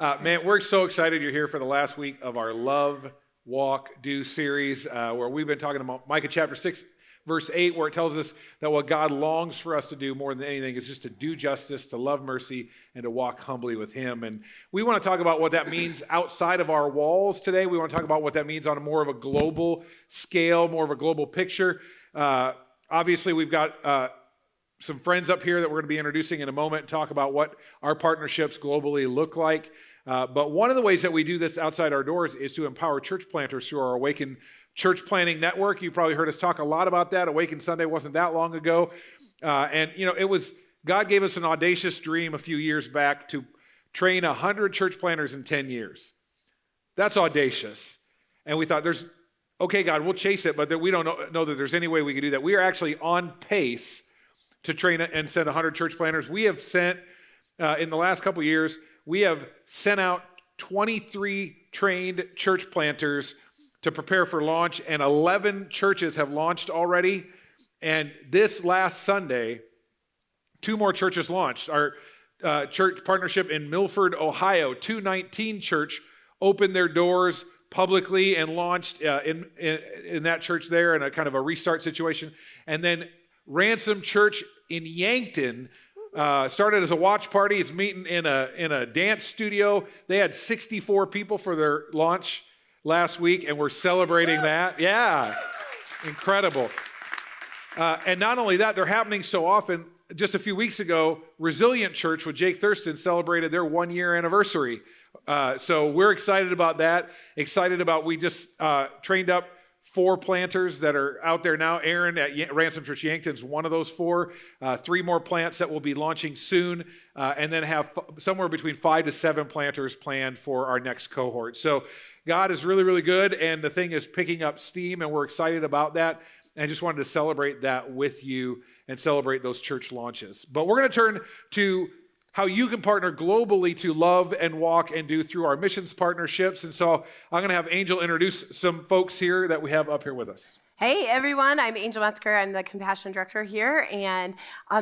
Man, we're so excited you're here for the last week of our Love, Walk, Do series, where we've been talking about Micah chapter 6, verse 8, where it tells us that what God longs for us to do more than anything is just to do justice, to love mercy, and to walk humbly with Him. And we want to talk about what that means outside of our walls today. We want to talk about what that means on a more of a global scale, more of a global picture. Obviously, we've got some friends up here that we're going to be introducing in a moment and talk about what our partnerships globally look like. But one of the ways that we do this outside our doors is to empower church planters through our Awaken Church Planting Network. You probably heard us talk a lot about that. Awaken Sunday wasn't that long ago. It was, God gave us an audacious dream a few years back to train 100 church planters in 10 years. That's audacious. And we thought, okay, God, we'll chase it, but we don't know that there's any way we could do that. We are actually on pace to train and send 100 church planters. We have sent, in the last couple years, we have sent out 23 trained church planters to prepare for launch, and 11 churches have launched already. And this last Sunday, 2 more churches launched. Our church partnership in Milford, Ohio, 219 Church opened their doors publicly and launched in that church there in a kind of a restart situation. And then Ransom Church in Yankton started as a watch party. It's meeting in a dance studio. They had 64 people for their launch last week, and we're celebrating that. Yeah, incredible. And not only that, they're happening so often. Just a few weeks ago, Resilient Church with Jake Thurston celebrated their 1-year anniversary. So we're excited about that. We just trained up 4 planters that are out there now. Aaron at Ransom Church Yankton is one of those 4. 3 more plants that will be launching soon, and then have somewhere between 5 to 7 planters planned for our next cohort. So God is really, really good, and the thing is picking up steam, and we're excited about that. And I just wanted to celebrate that with you and celebrate those church launches. But we're going to turn to how you can partner globally to love and walk and do through our missions partnerships. And so I'm going to have Angel introduce some folks here that we have up here with us. Hey everyone, I'm Angel Metzger. I'm the Compassion Director here, and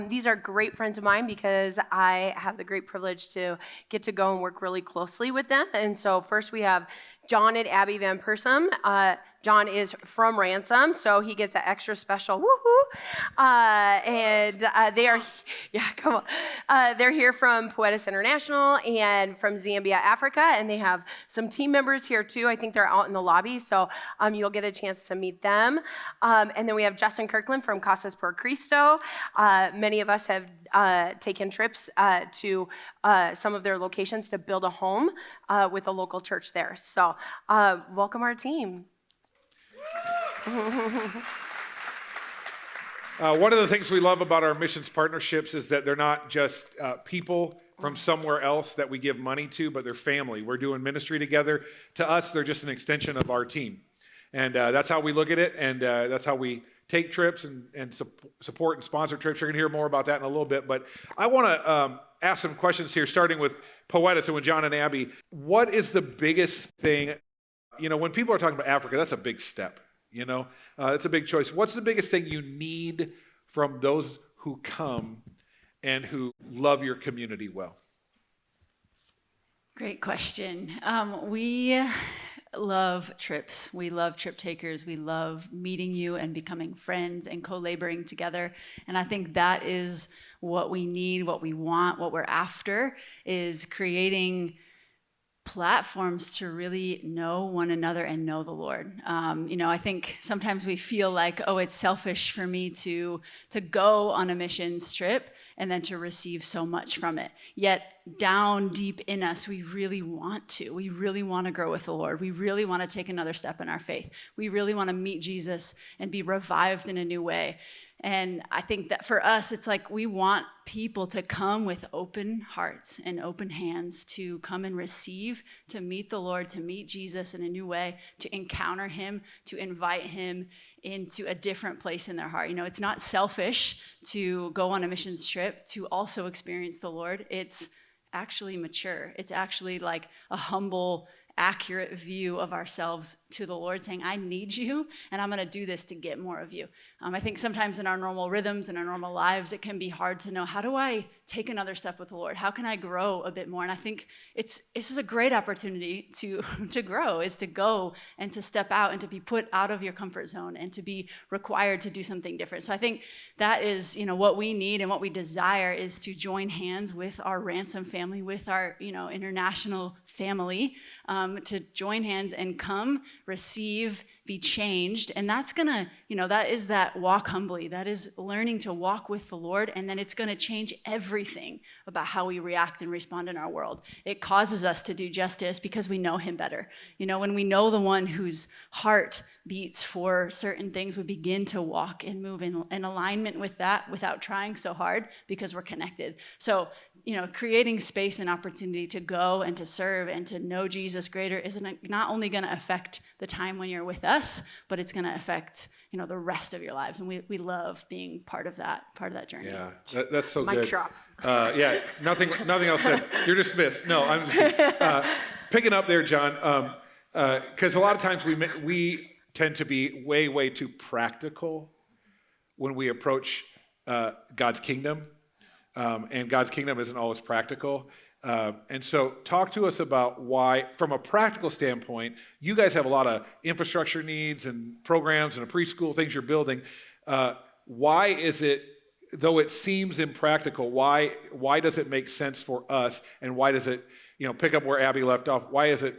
these are great friends of mine because I have the great privilege to get to go and work really closely with them. And so first we have John and Abby Van Peursem. John is from Ransom, so he gets an extra special woohoo. They are, yeah, come on. They're here from Poetice International and from Zambia, Africa, and they have some team members here too. I think they're out in the lobby, so you'll get a chance to meet them. And then we have Justin Kirklin from Casas for Cristo. Many of us have taken trips to some of their locations to build a home with a local church there. So welcome our team. One of the things we love about our missions partnerships is that they're not just people from somewhere else that we give money to, but they're family. We're doing ministry together. To us, they're just an extension of our team. And that's how we look at it, and that's how we take trips and support and sponsor trips. You're going to hear more about that in a little bit. But I want to ask some questions here, starting with Poetice and with John and Abby. What is the biggest thing? When people are talking about Africa, that's a big step. It's a big choice. What's the biggest thing you need from those who come and who love your community well? Great question. We love trips. We love trip takers. We love meeting you and becoming friends and co-laboring together. And I think that is what we need, what we want, what we're after, is creating platforms to really know one another and know the Lord. I think sometimes we feel like, it's selfish for me to go on a missions trip and then to receive so much from it. Yet down deep in us, we really want to. We really want to grow with the Lord. We really want to take another step in our faith. We really want to meet Jesus and be revived in a new way. And I think that for us, it's like we want people to come with open hearts and open hands to come and receive, to meet the Lord, to meet Jesus in a new way, to encounter Him, to invite Him into a different place in their heart. It's not selfish to go on a missions trip to also experience the Lord. It's actually mature. It's actually like a humble, accurate view of ourselves to the Lord, saying, I need you, and I'm going to do this to get more of you. I think sometimes in our normal rhythms, in our normal lives, it can be hard to know, how do I take another step with the Lord? How can I grow a bit more? And I think this is a great opportunity to grow, is to go and to step out and to be put out of your comfort zone and to be required to do something different. So I think that is, what we need and what we desire is to join hands with our Ransom family, with our, international family, to join hands and come, receive, be changed. And that's gonna, that is that walk humbly. That is learning to walk with the Lord, and then it's gonna change everything about how we react and respond in our world. It causes us to do justice because we know him better. When we know the one whose heart beats for certain things, we begin to walk and move in alignment with that without trying so hard because we're connected. So, creating space and opportunity to go and to serve and to know Jesus greater is not only going to affect the time when you're with us, but it's going to affect, the rest of your lives. And we love being part of that journey. Yeah, that's so Mic good. drop. Yeah, nothing else said. You're dismissed. No, I'm just picking up there, John, because a lot of times we tend to be way too practical when we approach God's kingdom. And God's kingdom isn't always practical. And so talk to us about why, from a practical standpoint, you guys have a lot of infrastructure needs and programs and a preschool, things you're building. Why is it, though it seems impractical, why does it make sense for us? And why does it, pick up where Abby left off, why is it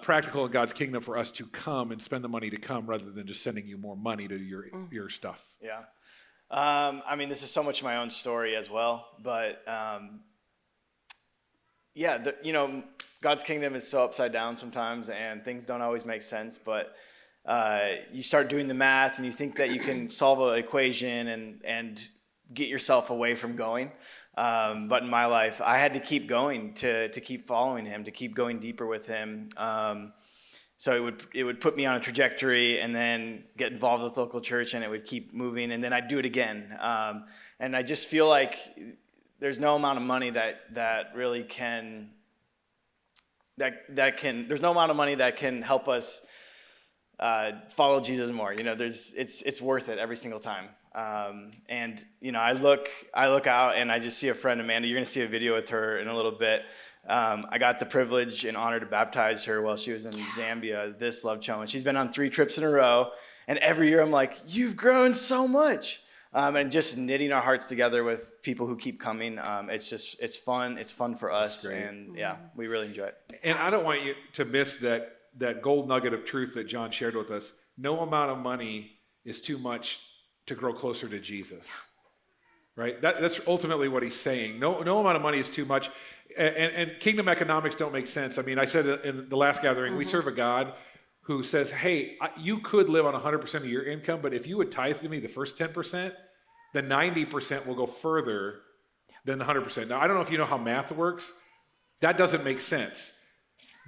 practical in God's kingdom for us to come and spend the money to come rather than just sending you more money to your stuff? Yeah. This is so much my own story as well, but God's kingdom is so upside down sometimes, and things don't always make sense, but you start doing the math and you think that you can solve an equation and get yourself away from going. But in my life, I had to keep going to keep following him, to keep going deeper with him. So it would put me on a trajectory, and then get involved with local church, and it would keep moving, and then I'd do it again. And I just feel like there's no amount of money that really can there's no amount of money that can help us follow Jesus more. It's worth it every single time. I look out and I just see a friend, Amanda. You're gonna see a video with her in a little bit. I got the privilege and honor to baptize her while she was in Zambia, this love chum. And she's been on 3 trips in a row. And every year I'm like, you've grown so much. And just knitting our hearts together with people who keep coming. It's fun. It's fun for us. And we really enjoy it. And I don't want you to miss that gold nugget of truth that John shared with us. No amount of money is too much to grow closer to Jesus. Right? That's ultimately what he's saying. No amount of money is too much. And kingdom economics don't make sense. I said in the last gathering, we serve a God who says, hey, you could live on 100% of your income, but if you would tithe to me the first 10%, the 90% will go further than the 100%. Now, I don't know if you know how math works. That doesn't make sense.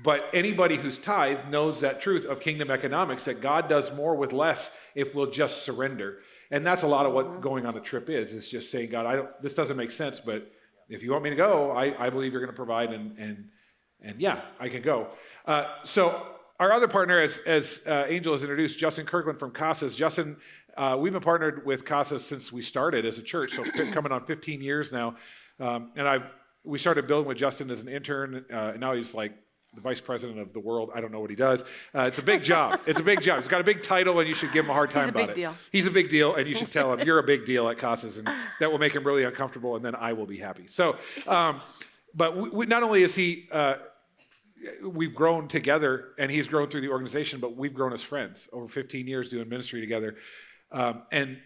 But anybody who's tithed knows that truth of kingdom economics, that God does more with less if we'll just surrender. And that's a lot of what going on a trip is just saying, God, this doesn't make sense, but if you want me to go, I believe you're going to provide, and yeah, I can go. So our other partner, as Angel has introduced, Justin Kirklin from Casas. Justin, we've been partnered with Casas since we started as a church, so coming on 15 years now. And we started building with Justin as an intern, and now he's like the vice president of the world. I don't know what he does. It's a big job. It's a big job. He's got a big title, and you should give him a hard time about it. He's a big deal. He's a big deal, and you should tell him you're a big deal at Casas, and that will make him really uncomfortable, and then I will be happy. So, but we, not only is he, we've grown together, and he's grown through the organization, but we've grown as friends over 15 years doing ministry together. And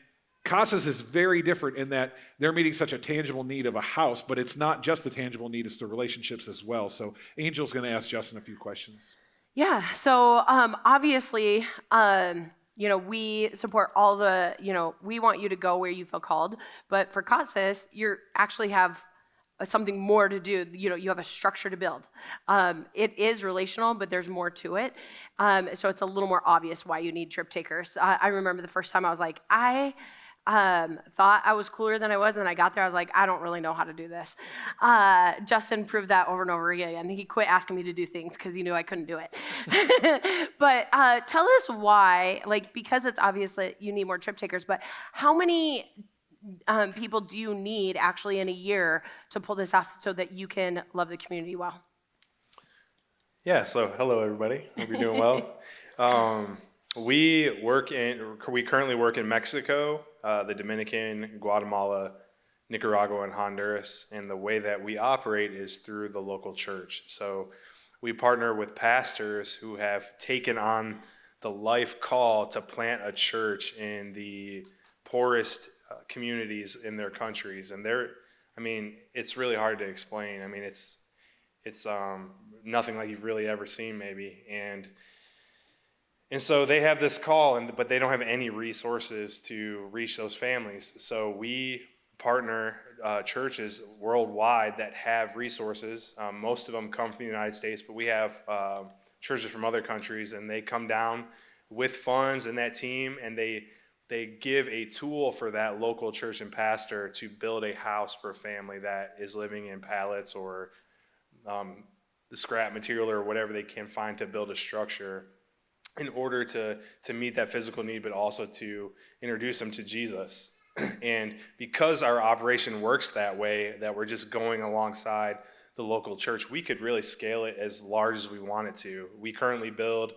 Casas is very different in that they're meeting such a tangible need of a house, but it's not just the tangible need, it's the relationships as well. So Angel's going to ask Justin a few questions. Yeah, so obviously, we support all the, we want you to go where you feel called, but for Casas, you actually have something more to do. You have a structure to build. It is relational, but there's more to it. So it's a little more obvious why you need trip takers. I remember the first time I was like, I thought I was cooler than I was, and then I got there, I was like, I don't really know how to do this. Justin proved that over and over again. He quit asking me to do things because he knew I couldn't do it. But tell us why, because it's obvious that you need more trip takers, but how many people do you need actually in a year to pull this off so that you can love the community well? Yeah, so hello everybody. Hope you're doing well. We currently work in Mexico, the Dominican, Guatemala, Nicaragua, and Honduras. And the way that we operate is through the local church. So we partner with pastors who have taken on the life call to plant a church in the poorest communities in their countries. And it's really hard to explain. I mean, it's nothing like you've really ever seen, maybe. And so they have this call, but they don't have any resources to reach those families. So we partner churches worldwide that have resources. Most of them come from the United States, but we have churches from other countries, and they come down with funds and that team, and they give a tool for that local church and pastor to build a house for a family that is living in pallets or the scrap material or whatever they can find to build a structure in order to meet that physical need, but also to introduce them to Jesus. And because our operation works that way, that we're just going alongside the local church, we could really scale it as large as we wanted to. We currently build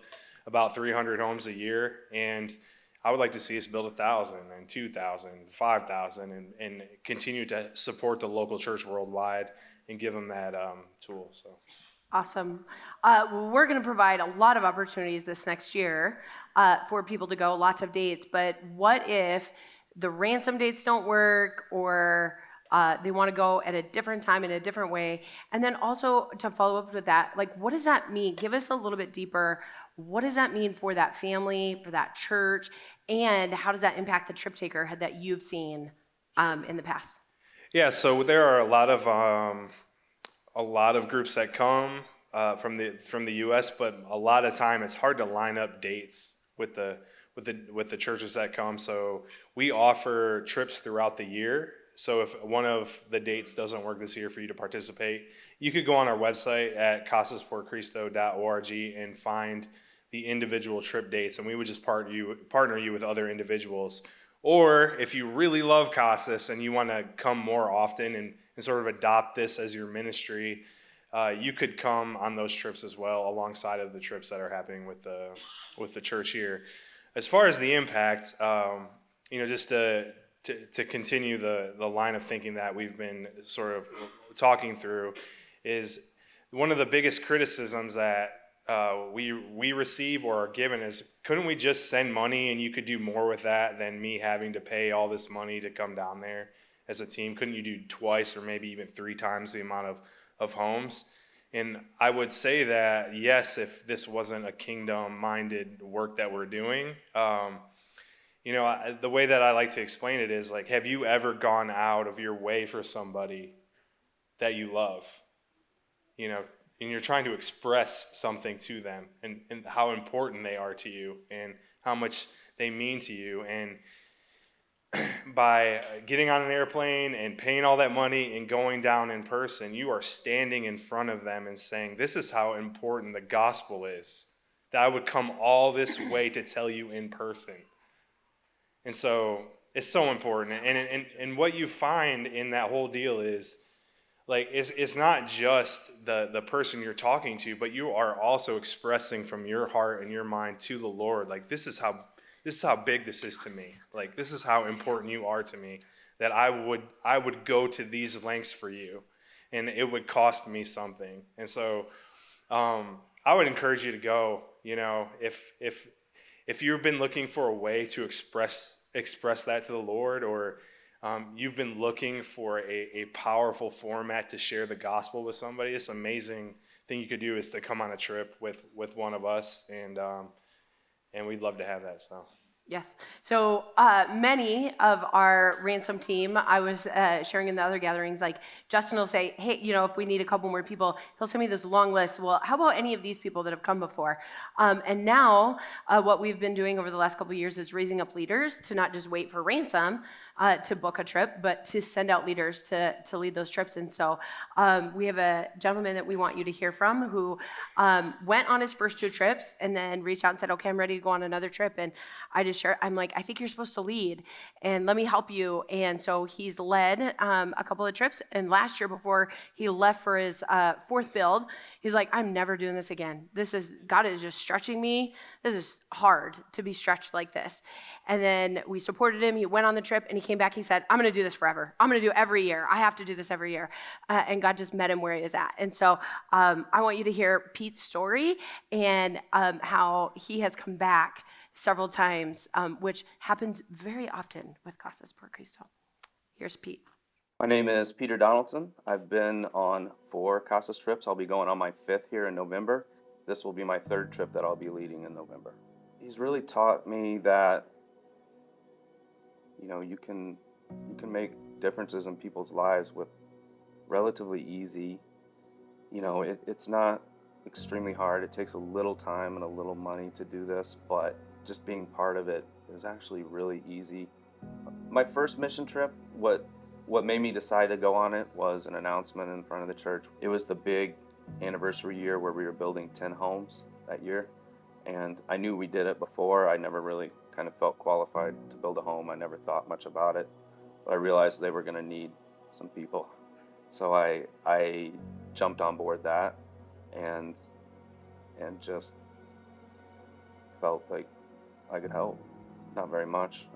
about 300 homes a year, and I would like to see us build 1,000 and 2,000, 5,000, and continue to support the local church worldwide and give them that tool. So. Awesome. We're going to provide a lot of opportunities this next year for people to go, lots of dates. But what if the Ransom dates don't work, or they want to go at a different time in a different way? And then also to follow up with that, like, what does that mean? Give us a little bit deeper. What does that mean for that family, for that church, and how does that impact the trip taker that you've seen in the past? Yeah, so there are a lot of groups that come from the U.S., but a lot of time it's hard to line up dates with the churches that come. So we offer trips throughout the year. So if one of the dates doesn't work this year for you to participate, you could go on our website at casasporcristo.org and find the individual trip dates, and we would just partner you with other individuals. Or if you really love Casas and you want to come more often and sort of adopt this as your ministry, you could come on those trips as well, alongside of the trips that are happening with the church here. As far as the impact, just to continue the line of thinking that we've been sort of talking through, is one of the biggest criticisms that we receive or are given is, couldn't we just send money and you could do more with that than me having to pay all this money to come down there as a team? Couldn't you do twice or maybe even 3 times the amount of homes? And I would say that, yes, if this wasn't a kingdom-minded work that we're doing, the way that I like to explain it is, like, have you ever gone out of your way for somebody that you love? And you're trying to express something to them and how important they are to you and how much they mean to you. And by getting on an airplane and paying all that money and going down in person, you are standing in front of them and saying, this is how important the gospel is, that I would come all this way to tell you in person. And so it's so important. And what you find in that whole deal is, like, it's not just the person you're talking to, but you are also expressing from your heart and your mind to the Lord, like, this is how big this is to me. Like, this is how important you are to me, that I would go to these lengths for you, and it would cost me something. And so I would encourage you to go. If you've been looking for a way to express that to the Lord, or you've been looking for a powerful format to share the gospel with somebody, this amazing thing you could do is to come on a trip with one of us, and we'd love to have that. So. Yes. So many of our Ransom team, I was sharing in the other gatherings, like, Justin will say, hey, if we need a couple more people, he'll send me this long list. Well, how about any of these people that have come before? And now what we've been doing over the last couple of years is raising up leaders to not just wait for Ransom, to book a trip, but to send out leaders to lead those trips. And so we have a gentleman that we want you to hear from who went on his first 2 trips and then reached out and said, okay, I'm ready to go on another trip. And I just shared, I'm like, I think you're supposed to lead and let me help you. And so he's led a couple of trips. And last year before he left for his 4th build, he's like, I'm never doing this again. God is just stretching me. This is hard to be stretched like this. And then we supported him. He went on the trip and he came back. He said, I'm going to do this forever. I'm going to do it every year. I have to do this every year. And God just met him where he is at. And so I want you to hear Pete's story and how he has come back several times, which happens very often with Casas por Cristo. Here's Pete. My name is Peter Donaldson. I've been on 4 Casas trips. I'll be going on my 5th here in November. This will be my 3rd trip that I'll be leading in November. He's really taught me that, you can make differences in people's lives with relatively easy. It's not extremely hard. It takes a little time and a little money to do this, but just being part of it is actually really easy. My first mission trip, what made me decide to go on it was an announcement in front of the church. It was the big anniversary year where we were building 10 homes that year. And I knew we did it before. I never really kind of felt qualified to build a home. I never thought much about it. But I realized they were going to need some people. So I jumped on board that and just felt like I could help. Not very much.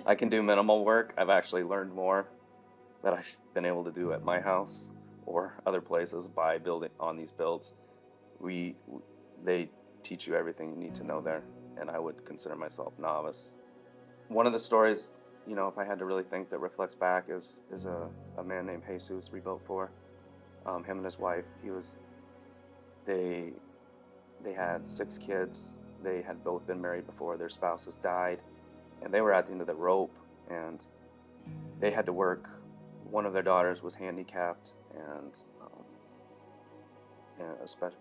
I can do minimal work. I've actually learned more that I've been able to do at my house or other places by building on these builds. They teach you everything you need to know there, and I would consider myself novice. One of the stories, if I had to really think, that reflects back is a man named Jesus we built for. Him and his wife. They had 6 kids. They had both been married before their spouses died, and they were at the end of the rope, and they had to work. One of their daughters was handicapped and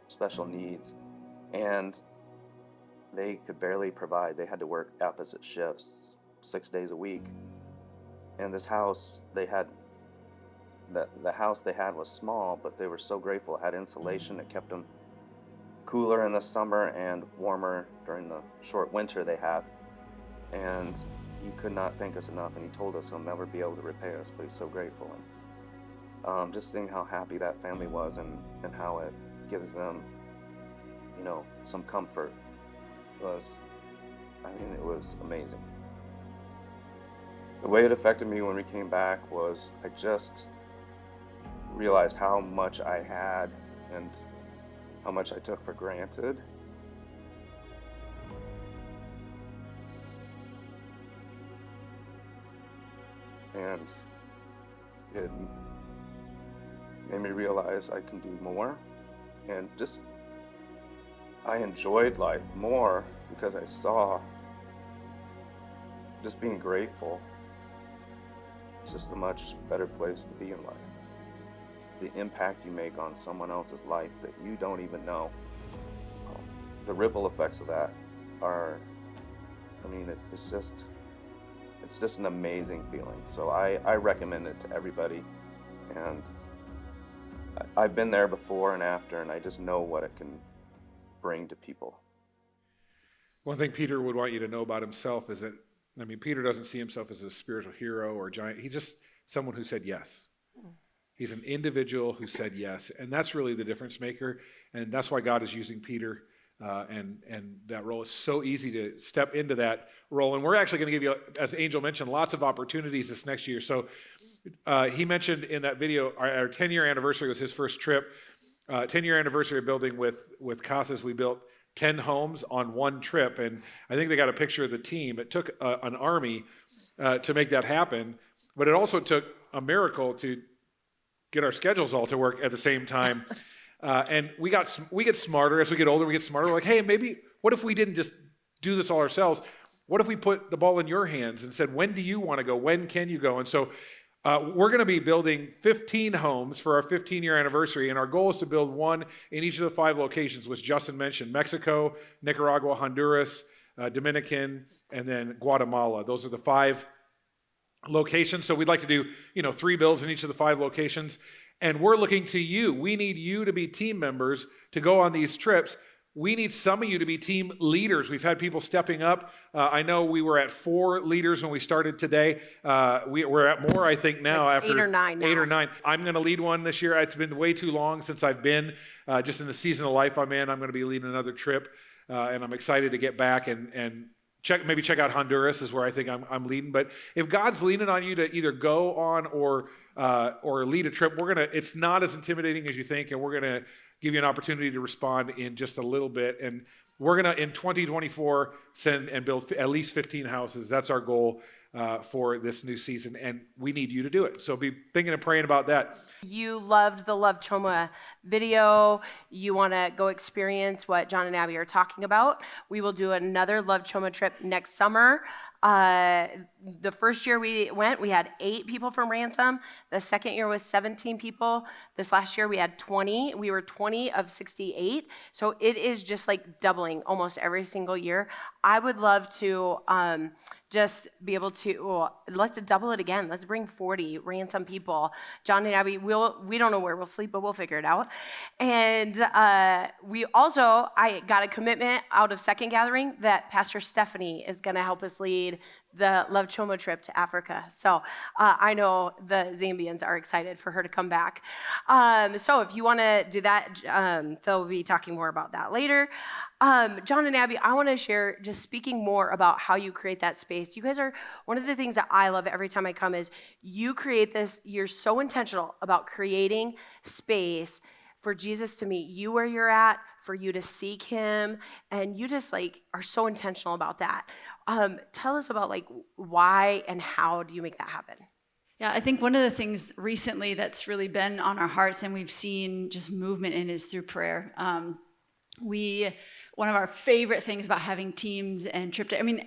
special needs, and they could barely provide. They had to work opposite shifts 6 days a week. And this house they had, the house they had was small, but they were so grateful. It had insulation. It kept them cooler in the summer and warmer during the short winter they have. And he could not thank us enough, and he told us he'll never be able to repay us, but he's so grateful. And just seeing how happy that family was and how it gives them, some comfort it was amazing. The way it affected me when we came back was I just realized how much I had and how much I took for granted. And it made me realize I can do more. And I enjoyed life more because I saw just being grateful. It's just a much better place to be in life. The impact you make on someone else's life that you don't even know. The ripple effects of that it's just an amazing feeling. So I recommend it to everybody. And I've been there before and after, and I just know what it can bring to people. One thing Peter would want you to know about himself is that, Peter doesn't see himself as a spiritual hero or giant. He's just someone who said yes. He's an individual who said yes, and that's really the difference maker, and that's why God is using Peter, and that role is so easy to step into that role. And we're actually going to give you, as Angel mentioned, lots of opportunities this next year. So he mentioned in that video, our 10-year anniversary was his first trip. 10-year anniversary of building with Casas, we built 10 homes on one trip, and I think they got a picture of the team. It took an army to make that happen, but it also took a miracle to get our schedules all to work at the same time. And we get smarter as we get older. We get smarter. We're like, hey, maybe what if we didn't just do this all ourselves? What if we put the ball in your hands and said, when do you want to go? When can you go? And so we're going to be building 15 homes for our 15-year anniversary, and our goal is to build one in each of the 5 locations, which Justin mentioned: Mexico, Nicaragua, Honduras, Dominican, and then Guatemala. Those are the 5 locations. So we'd like to do, 3 builds in each of the 5 locations. And we're looking to you. We need you to be team members to go on these trips. We need some of you to be team leaders. We've had people stepping up. I know we were at 4 leaders when we started today. We're at more, I think, now Like after 8 or 9 now. 8 or 9. I'm going to lead one this year. It's been way too long since I've been. Just in the season of life I'm in, I'm going to be leading another trip. And I'm excited to get back and check out Honduras is where I think I'm leading. But if God's leaning on you to either go on or lead a trip, it's not as intimidating as you think, and we're gonna give you an opportunity to respond in just a little bit. And we're gonna in 2024 send and build at least 15 houses. That's our goal for this new season, and we need you to do it. So be thinking and praying about that. You loved the Love Choma video. You want to go experience what John and Abby are talking about. We will do another Love Choma trip next summer. The first year we went, we had 8 people from Ransom. The second year was 17 people. This last year we had 20. We were 20 of 68. So it is just like doubling almost every single year. I would love to just be able to, let's double it again. Let's bring 40 Ransom people. John and Abby, we don't know where we'll sleep, but we'll figure it out. And I got a commitment out of Second Gathering that Pastor Stephanie is going to help us lead the Love Choma trip to Africa. So I know the Zambians are excited for her to come back. So if you want to do that, Phill will be talking more about that later. John and Abby, I want to share, just speaking more about how you create that space. You guys are, one of the things that I love every time I come is you create this, you're so intentional about creating space for Jesus to meet you where you're at, for you to seek him, and you just are so intentional about that. Tell us about why and how do you make that happen? Yeah, I think one of the things recently that's really been on our hearts and we've seen just movement in is through prayer. One of our favorite things about having teams and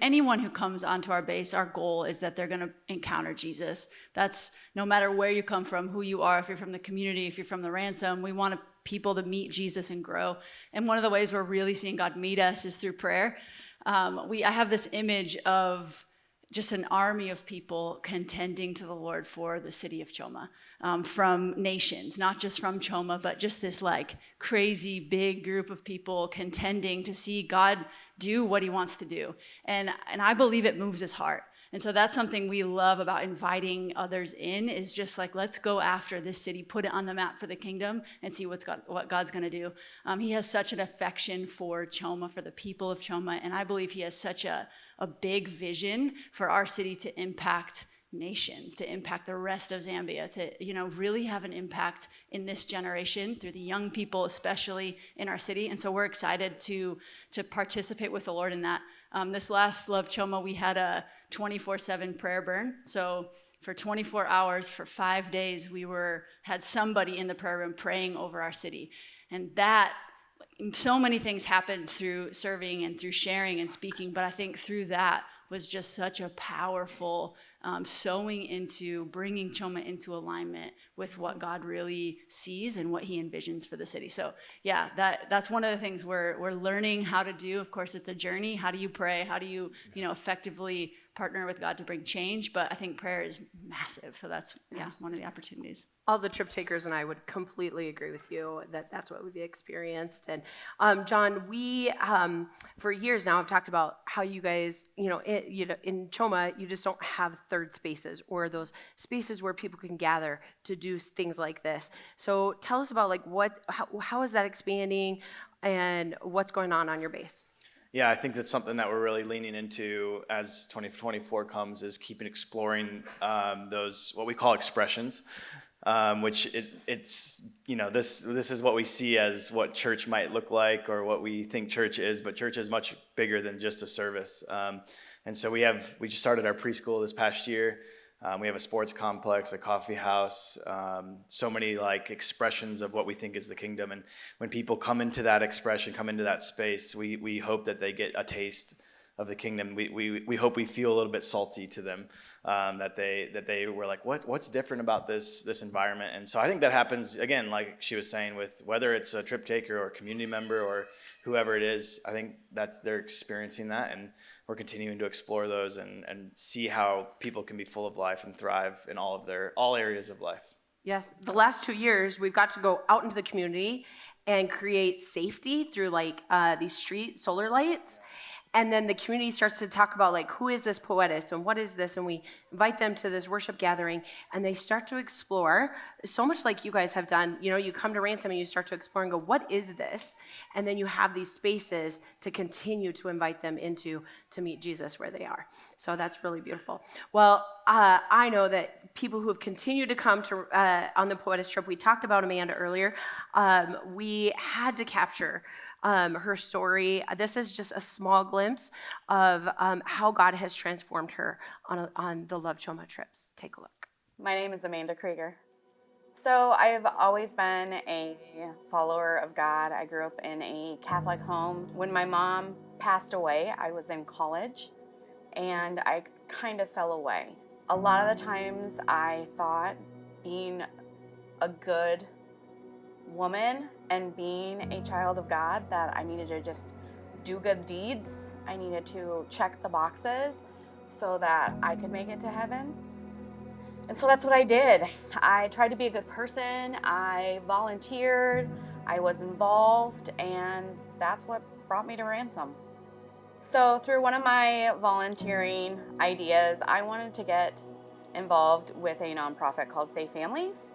anyone who comes onto our base, our goal is that they're going to encounter Jesus. That's no matter where you come from, who you are, if you're from the community, if you're from the Ransom, we want people to meet Jesus and grow. And one of the ways we're really seeing God meet us is through prayer. I have this image of just an army of people contending to the Lord for the city of Choma, from nations, not just from Choma, but just this crazy big group of people contending to see God do what he wants to do. And I believe it moves his heart. And so that's something we love about inviting others in, is just let's go after this city, put it on the map for the kingdom and see what God's going to do. He has such an affection for Choma, for the people of Choma, and I believe he has such a big vision for our city to impact nations, to impact the rest of Zambia, to really have an impact in this generation through the young people, especially in our city. And so we're excited to participate with the Lord in that. This last Love Choma, we had a 24/7 prayer burn. So for 24 hours, for 5 days, we had somebody in the prayer room praying over our city. And that, so many things happened through serving and through sharing and speaking, but I think through that was just such a powerful sowing into bringing Choma into alignment with what God really sees and what he envisions for the city. So yeah, that's one of the things we're learning how to do. Of course, it's a journey. How do you pray? How do you effectively partner with God to bring change? But I think prayer is massive. So that's one of the opportunities. All the trip takers and I would completely agree with you that that's what we've experienced. And John, we for years now have talked about how you guys, in Choma, you just don't have third spaces or those spaces where people can gather to do things like this. So tell us about how is that expanding and what's going on your base? Yeah, I think that's something that we're really leaning into as 2024 comes, is keeping exploring those what we call expressions, which it's this is what we see as what church might look like or what we think church is, but church is much bigger than just a service. And so we just started our preschool this past year. We have a sports complex, a coffee house, so many expressions of what we think is the kingdom. And when people come into that expression, come into that space, we hope that they get a taste the kingdom. We hope we feel a little bit salty to them, that they were like, what's different about this environment? And so I think that happens again, like she was saying, with whether it's a trip taker or a community member or whoever it is. I think they're experiencing that, and we're continuing to explore those and see how people can be full of life and thrive in all areas of life. Yes, the last 2 years, we've got to go out into the community and create safety through like these street solar lights. And then the community starts to talk about like, who is this Poetice and what is this? And we invite them to this worship gathering, and they start to explore, so much like you guys have done. You know, you come to Ransom and you start to explore and go, what is this? And then you have these spaces to continue to invite them into to meet Jesus where they are. So that's really beautiful. Well, I know that people who have continued to come to on the Poetice trip, we talked about Amanda earlier, we had to capture her story. This is just a small glimpse of how God has transformed her on the Love Choma trips. Take a look. My name is Amanda Krieger. So I've always been a follower of God. I grew up in a Catholic home. When my mom passed away, I was in college, and I kind of fell away. A lot of the times I thought being a good woman and being a child of God that I needed to just do good deeds. I needed to check the boxes so that I could make it to heaven. And so that's what I did. I tried to be a good person. I volunteered. I was involved, and that's what brought me to Ransom. So through one of my volunteering ideas, I wanted to get involved with a nonprofit called Safe Families.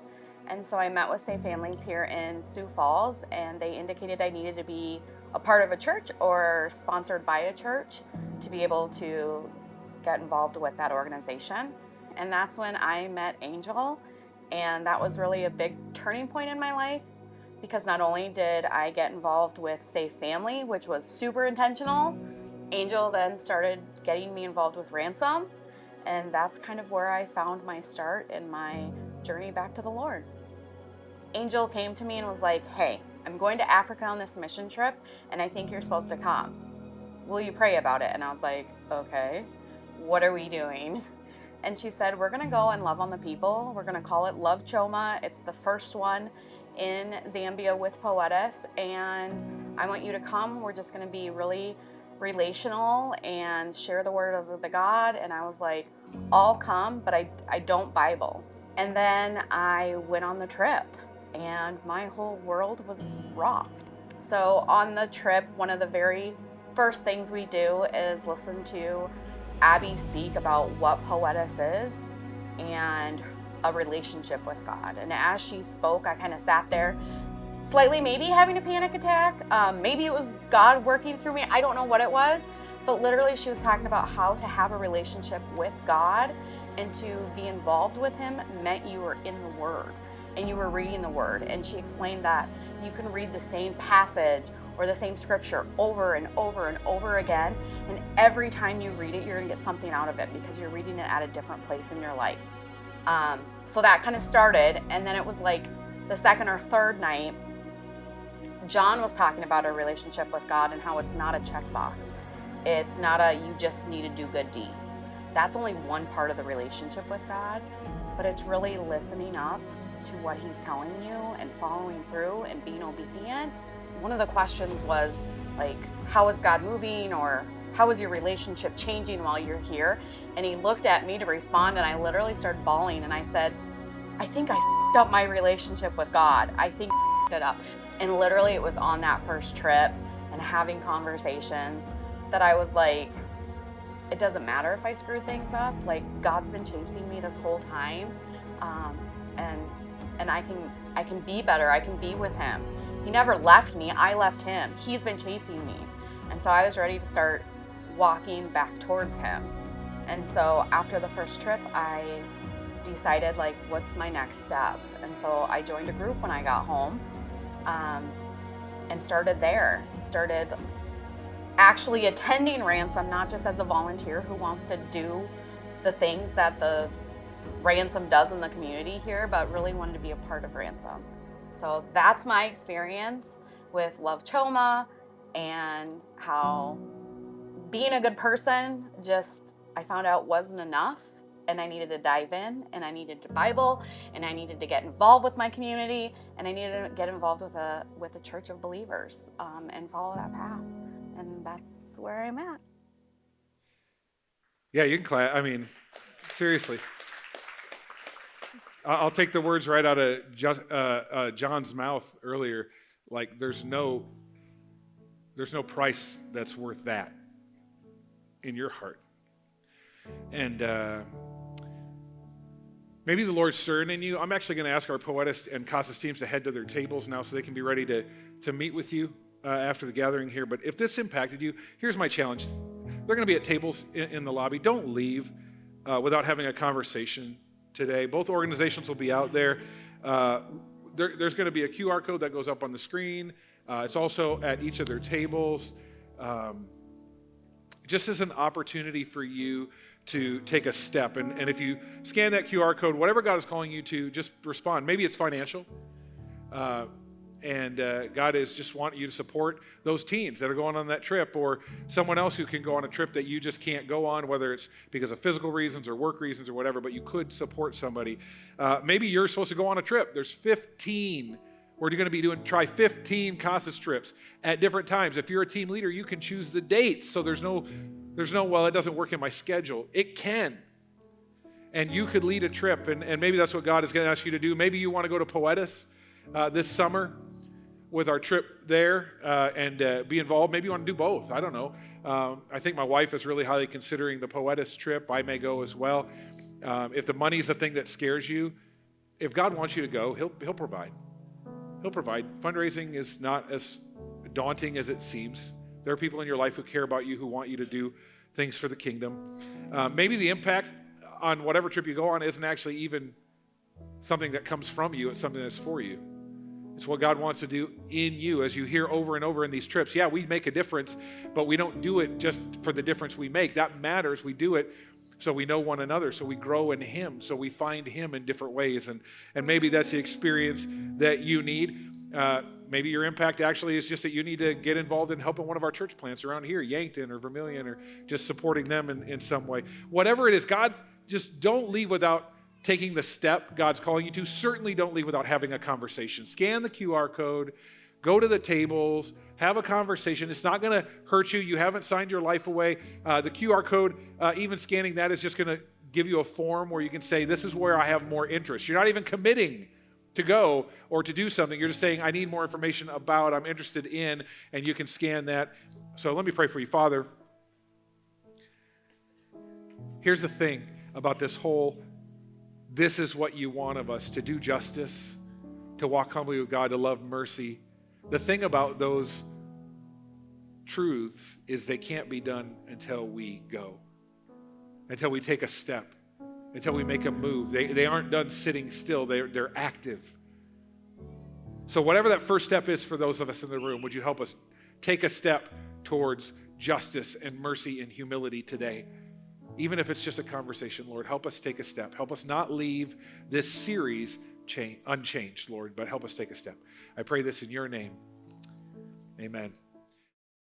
And so I met with Safe Families here in Sioux Falls, and they indicated I needed to be a part of a church or sponsored by a church to be able to get involved with that organization. And that's when I met Angel, and that was really a big turning point in my life, because not only did I get involved with Safe Family, which was super intentional, Angel then started getting me involved with Ransom, and that's kind of where I found my start in my journey back to the Lord. Angel came to me and was like, hey, I'm going to Africa on this mission trip, and I think you're supposed to come. Will you pray about it? And I was like, okay, what are we doing? And she said, we're gonna go and love on the people. We're gonna call it Love Choma. It's the first one in Zambia with Poetice, and I want you to come. We're just gonna be really relational and share the word of the God. And I was like, I'll come, but I don't Bible. And then I went on the trip, and my whole world was rocked. So on the trip, one of the very first things we do is listen to Abby speak about what Poetice is and a relationship with God. And as she spoke, I kind of sat there, slightly maybe having a panic attack. Maybe it was God working through me. I don't know what it was, but literally she was talking about how to have a relationship with God, and to be involved with Him meant you were in the Word and you were reading the Word. And she explained that you can read the same passage or the same scripture over and over and over again, and every time you read it, you're gonna get something out of it because you're reading it at a different place in your life. So that kind of started, and then it was like the second or third night, John was talking about a relationship with God and how it's not a checkbox. It's not a you just need to do good deeds. That's only one part of the relationship with God, but it's really listening up to what He's telling you and following through and being obedient. One of the questions was like, how is God moving, or how is your relationship changing while you're here? And he looked at me to respond, and I literally started bawling, and I said, I think I f***ed up my relationship with God. I think I f***ed it up. And literally it was on that first trip and having conversations that I was like, it doesn't matter if I screwed things up. Like, God's been chasing me this whole time, and I can be better. I can be with Him. He never left me. I left Him. He's been chasing me. And so I was ready to start walking back towards Him. And so after the first trip, I decided, like, what's my next step? And so I joined a group when I got home, and started there. Started actually attending Ransom, not just as a volunteer who wants to do the things that the Ransom does in the community here, but really wanted to be a part of Ransom. So that's my experience with Love Choma and how being a good person, I found out wasn't enough, and I needed to dive in, and I needed to Bible, and I needed to get involved with my community, and I needed to get involved with a church of believers, and follow that path. And that's where I'm at. Yeah, you can clap. I mean, seriously. I'll take the words right out of John's mouth earlier. Like, there's no price that's worth that in your heart. And maybe the Lord's stirring in you. I'm actually going to ask our Poetice and Casas teams to head to their tables now so they can be ready to meet with you after the gathering here. But if this impacted you, here's my challenge. They're going to be at tables in the lobby. Don't leave without having a conversation today. Both organizations will be out there. There's going to be a QR code that goes up on the screen. It's also at each of their tables. Just as an opportunity for you to take a step. And if you scan that QR code, whatever God is calling you to, just respond. Maybe it's financial. And God is just wanting you to support those teens that are going on that trip, or someone else who can go on a trip that you just can't go on, whether it's because of physical reasons or work reasons or whatever, but you could support somebody. Maybe you're supposed to go on a trip. There's 15. We're going to be try 15 Casas trips at different times. If you're a team leader, you can choose the dates. So there's no, well, it doesn't work in my schedule. It can. And you could lead a trip, and maybe that's what God is going to ask you to do. Maybe you want to go to Poetice this summer with our trip there and be involved. Maybe you want to do both. I don't know. I think my wife is really highly considering the Poetice trip. I may go as well. If the money's the thing that scares you, if God wants you to go, He'll provide. He'll provide. Fundraising is not as daunting as it seems. There are people in your life who care about you, who want you to do things for the kingdom. Maybe the impact on whatever trip you go on isn't actually even something that comes from you. It's something that's for you. It's what God wants to do in you, as you hear over and over in these trips. Yeah, we make a difference, but we don't do it just for the difference we make. That matters. We do it so we know one another, so we grow in Him, so we find Him in different ways. And maybe that's the experience that you need. Maybe your impact actually is just that you need to get involved in helping one of our church plants around here, Yankton or Vermilion, or just supporting them in some way. Whatever it is, God, just don't leave without taking the step God's calling you to. Certainly don't leave without having a conversation. Scan the QR code, go to the tables, have a conversation. It's not going to hurt you. You haven't signed your life away. The QR code, even scanning that, is just going to give you a form where you can say, this is where I have more interest. You're not even committing to go or to do something. You're just saying, I need more information about, I'm interested in, and you can scan that. So let me pray for you. Father, here's the thing about this is what you want of us, to do justice, to walk humbly with God, to love mercy. The thing about those truths is they can't be done until we go, until we take a step, until we make a move. They aren't done sitting still. They're active. So whatever that first step is for those of us in the room, would you help us take a step towards justice and mercy and humility today? Even if it's just a conversation, Lord, help us take a step. Help us not leave this series unchanged, Lord, but help us take a step. I pray this in your name. Amen.